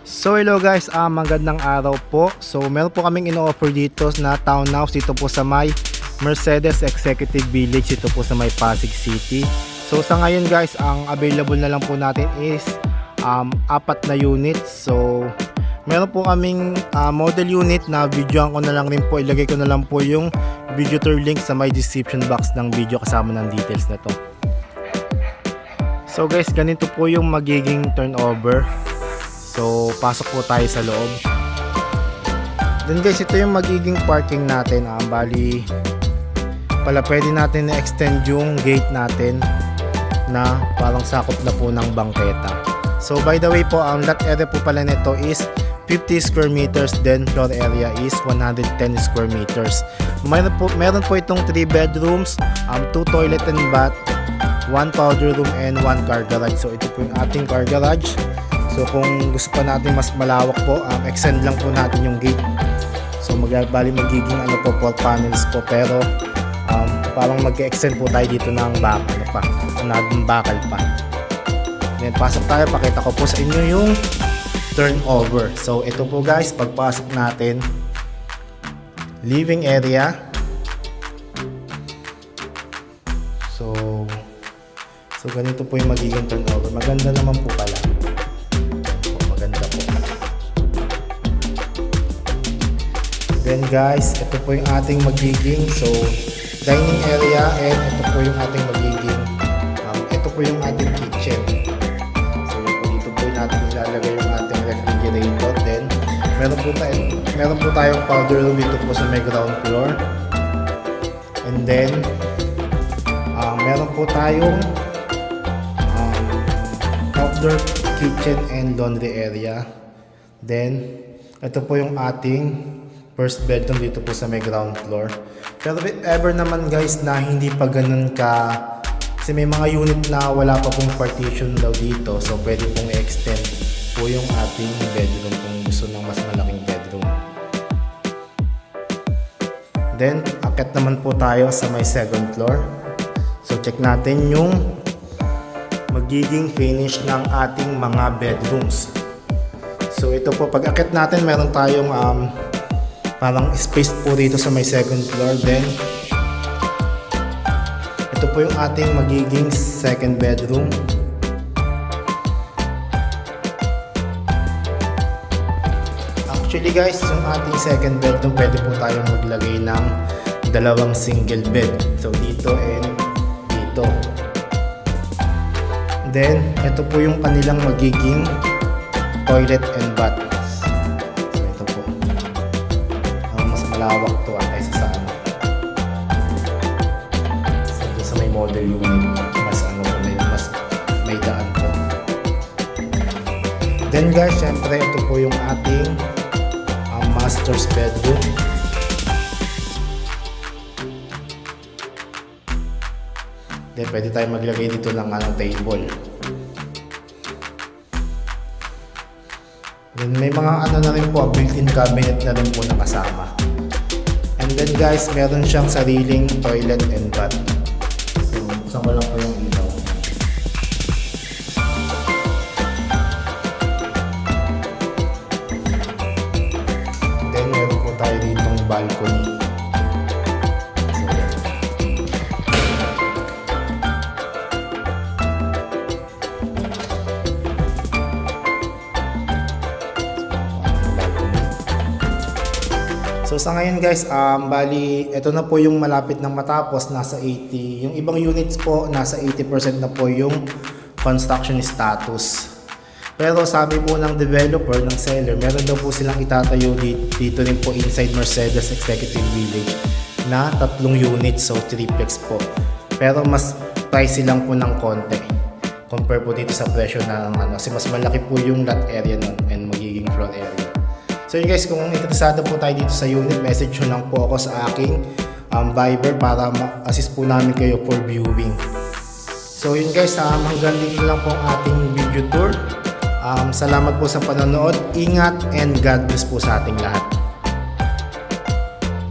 So hello guys, magandang araw po. So meron po kaming ino-offer dito na townhouse dito po sa may Mercedes Executive Village dito po sa may Pasig City. So sa ngayon guys, ang available na lang po natin is 4 na units. So meron po kaming model unit na videoan ko na lang rin po. Ilagay ko na lang po yung video tour link sa my description box ng video kasama ng details na to. So guys, ganito po yung magiging turnover. So, pasok po tayo sa loob. Then guys, ito yung magiging parking natin. Bali, pala pwede natin na-extend yung gate natin na parang sakop na po ng bangketa. So, by the way po, ang lot area po pala nito is 50 square meters. Then, floor area is 110 square meters. Meron po itong 3 bedrooms, 2 toilet and bath, 1 powder room, and 1 car garage. So, ito po yung ating car garage. So kung gusto pa natin mas malawak po, extend lang po natin yung gate. So bali magiging 4 panels po, pero parang mag-extend po tayo dito ng bakal pa. Then pasok tayo, pakita ko po sa inyo yung turnover. So ito po guys, pagpasok natin, living area. So ganito po yung magiging turnover. Maganda naman po pala. Then guys, ito po yung ating magiging dining area, and ito po yung ating magiging ito po yung ating kitchen. So dito po natin ilalagay yung ating refrigerator. Then meron po tayong powder room dito po sa may ground floor. And then meron po tayong outdoor kitchen and laundry area. Then ito po yung ating first bedroom dito po sa may ground floor. Pero if ever naman guys na hindi pa ganun kasi may mga unit na wala pa pong partition daw dito, so pwede pong i-extend po yung ating bedroom kung gusto ng mas malaking bedroom. Then akit naman po tayo sa may second floor. So check natin yung magiging finish ng ating mga bedrooms. So ito po, pag akit natin, meron tayong parang space po dito sa may second floor. Then ito po yung ating magiging second bedroom. Actually guys, yung ating second bedroom, pwede po tayong maglagay ng 2 single bed. So dito and dito. Then ito po yung kanilang magiging toilet and bath. Malawak to kaysa sa sa may model unit, mas mas may daan po. Then guys, syempre ito po yung ating master's bedroom. Then pwede tayo maglagay dito ng table. Then may mga na rin po, built-in cabinet na rin po nakasama. And then guys, meron siyang sariling toilet and bath. So, buksan ko lang po yung ilaw. Then meron po tayo ditong balcony. So sa ngayon guys, bali ito na po yung malapit ng matapos, nasa 80. Yung ibang units po, nasa 80% na po yung construction status. Pero sabi po ng developer, ng seller, meron daw po silang itatayo dito rin po inside Mercedes Executive Village na 3 units, so triplex po. Pero mas pricey lang po ng konti compare po dito sa presyo ng kasi mas malaki po yung lot area nun and magiging floor area. So yun guys, kung interesado po tayo dito sa unit, message nyo lang po ako sa aking Viber para ma-assist po namin kayo for viewing. So yun guys, hanggang dito lang po ang ating video tour. Salamat po sa panonood. Ingat and God bless po sa ating lahat.